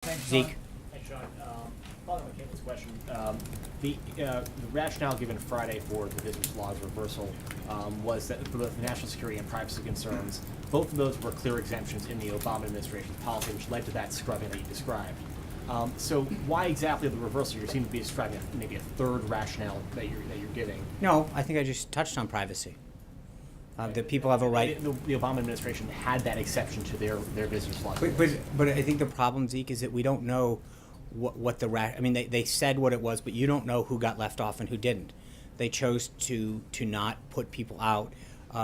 Thanks, Zeke. Thanks, Sean. Following on Caitlin's question, the rationale given Friday for the business law's reversal was that for both national security and privacy concerns, both of those were clear exemptions in the Obama administration's policy, which led to that scrubbing that you described. So why exactly the reversal? You seem to be describing maybe a third rationale that you're giving. No, I think I just touched on privacy. That people have a right. The Obama administration had that exception to their business laws. But I think the problem, Zeke, is that we don't know what the I mean, they said what it was, but you don't know who got left off and who didn't. They chose to not put people out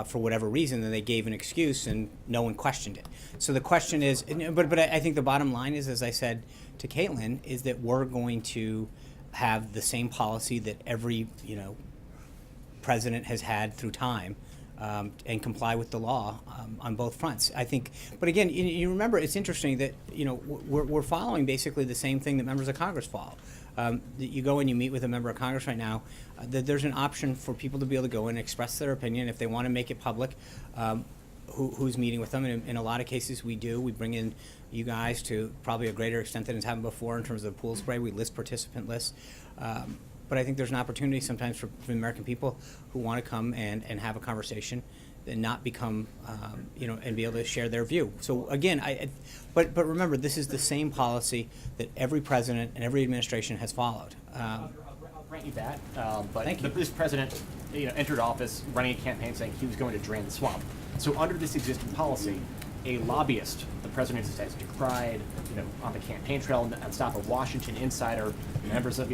for whatever reason, and they gave an excuse, and no one questioned it. So the question is, but I think the bottom line is, as I said to Caitlin, is that we're going to have the same policy that every president has had through time. And comply with the law on both fronts. I think, but again, you remember, it's interesting that we're following basically the same thing that members of Congress follow. You go and you meet with a member of Congress right now. That there's an option for people to be able to go and express their opinion if they want to make it public. Who's meeting with them? And in a lot of cases, we do. We bring in you guys to probably a greater extent than it's happened before in terms of pool spray. We list participant lists. But I think there's an opportunity sometimes for the American people who want to come and have a conversation and not become, and be able to share their view. So again, but remember, this is the same policy that every president and every administration has followed. I'll grant you that, but Thank you. This president entered office running a campaign saying he was going to drain the swamp. So under this existing policy, a lobbyist, the president has decried, on the campaign trail and stop a Washington insider, members of,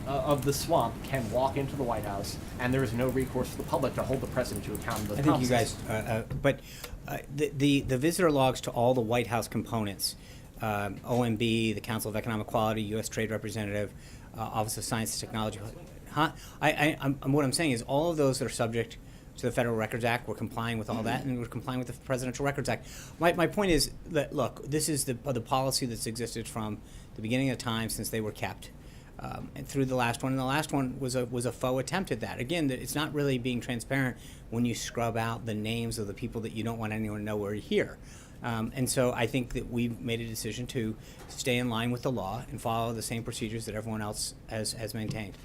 of the swamp can walk into the White House, and there is no recourse for the public to hold the president to account. I think you guys, the visitor logs to all the White House components, OMB, the Council of Economic Quality, U.S. Trade Representative, Office of Science and Technology. What I'm saying is all of those are subject to the Federal Records Act. We're complying with all that, and we're complying with the Presidential Records Act. My point is that, look, this is the policy that's existed from the beginning of time since they were kept, and through the last one. And the last one was a faux attempt at that. Again, it's not really being transparent when you scrub out the names of the people that you don't want anyone to know were here. And so I think that we've made a decision to stay in line with the law and follow the same procedures that everyone else has maintained.